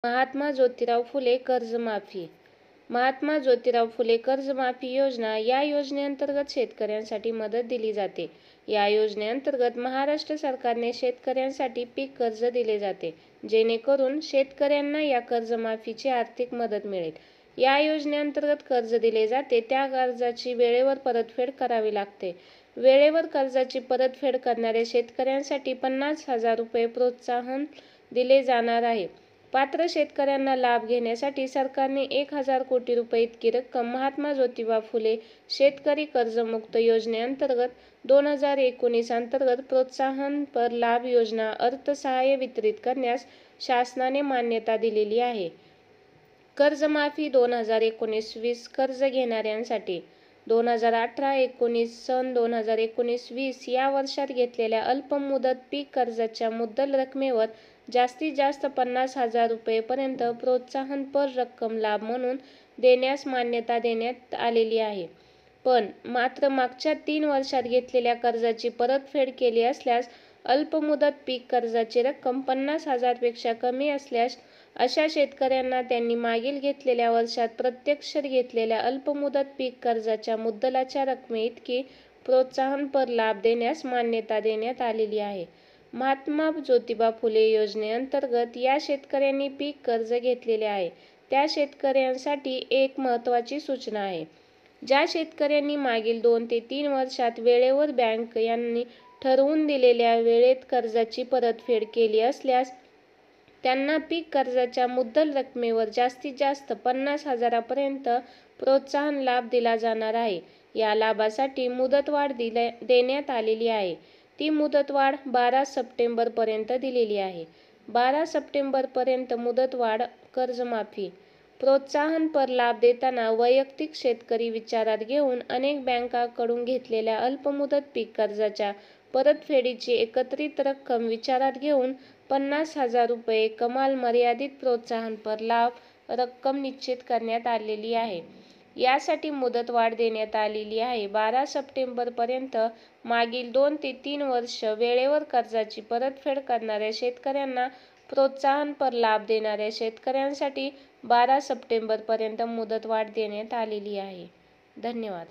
महात्मा ज्योतिराव फुले कर्जमाफी. महात्मा ज्योतिराव फुले कर्जमाफी योजना या योजनेअंतर्गत शेतकऱ्यांसाठी मदत दिली जाते. या योजनेअंतर्गत महाराष्ट्र सरकारने शेतकऱ्यांसाठी पीक कर्ज दिले जाते, जेणेकरून शेतकऱ्यांना या कर्जमाफीची आर्थिक मदत मिळेल. या योजनेअंतर्गत कर्ज दिले जाते त्या कर्जाची वेळेवर परतफेड करावी लागते. वेळेवर कर्जाची परतफेड करणाऱ्या शेतकऱ्यांसाठी 50,000 रुपये प्रोत्साहन दिले जाणार आहे. पात्र शेतकऱ्यांना लाभ घेण्यासाठी सरकारने 1,000 कोटी रुपये इतकी रक्कम महात्मा ज्योतिबा फुले शेतकरी कर्जमुक्त योजनेअंतर्गत 2019 अंतर्गत प्रोत्साहनपर लाभ योजना अर्थसहाय्य वितरित करण्यास शासनाने मान्यता दिलेली आहे. कर्जमाफी 2019-20 कर्ज घेणाऱ्यांसाठी 2018-19 सन 2019-20 या वर्षात घेतलेल्या अल्पमुदत पीक कर्जाच्या मुद्दल रकमेवर जास्तीत जास्त 50,000 रुपयेपर्यंत प्रोत्साहनपर रक्कम लाभ म्हणून देण्यास मान्यता देण्यात आलेली आहे. पण मात्र मागच्या 3 वर्षात घेतलेल्या कर्जाची परतफेड केली असल्यास अल्पमुदत पीक कर्जाची रक्कम 50,000 पेक्षा कमी असल्यास अशा शेतकऱ्यांना त्यांनी मागील घेतलेल्या वर्षात प्रत्यक्ष घेतलेल्या अल्पमुदत पीक कर्जाच्या मुद्दलाच्या रकमेइतकी प्रोत्साहनपर लाभ देण्यास मान्यता देण्यात आलेली आहे. महात्मा ज्योतिबा फुले योजनेअंतर्गत या शेतकऱ्यांनी पीक कर्ज घेतलेले आहे त्या शेतकऱ्यांसाठी एक महत्त्वाची सूचना आहे. ज्या शेतकऱ्यांनी मागील 2 ते 3 वर्षात वेळेवर बँक यांनी ठरवून दिलेल्या वेळेत कर्जाची परतफेड केली असल्यास त्यांना पीक कर्जाच्या मुद्दल रकमेवर जास्तीत जास्त 50,000 पर्यंत प्रोत्साहन लाभ दिला जाणार आहे. या लाभासाठी मुदतवाढ देण्यात आलेली आहे. ती मुदतवाढ 12 सप्टेंबर पर्यंत दिलेली आहे. 12 सप्टेंबर पर्यंत मुदतवाढ. कर्जमाफी प्रोत्साहनपर लाभ देताना वैयक्तिक शेतकरी विचारात घेऊन अनेक बँकांकडून घेतलेल्या अल्पमुदत पीक कर्जाच्या परतफेडीची एकत्रित रक्कम विचारात घेऊन 50,000 रुपये कमाल मर्यादित प्रोत्साहनपर लाभ रक्कम निश्चित करण्यात आलेली आहे. यासाठी मुदतवाढ देण्यात आलेली आहे. 12 सप्टेंबर पर्यंत मागील 2 ते 3 वर्ष वेळेवर कर्जाची परतफेड करणाऱ्या शेतकऱ्यांना प्रोत्साहनपर लाभ देणाऱ्या शेतकऱ्यांसाठी 12 सप्टेंबर पर्यंत मुदतवाढ देण्यात आलेली आहे. धन्यवाद.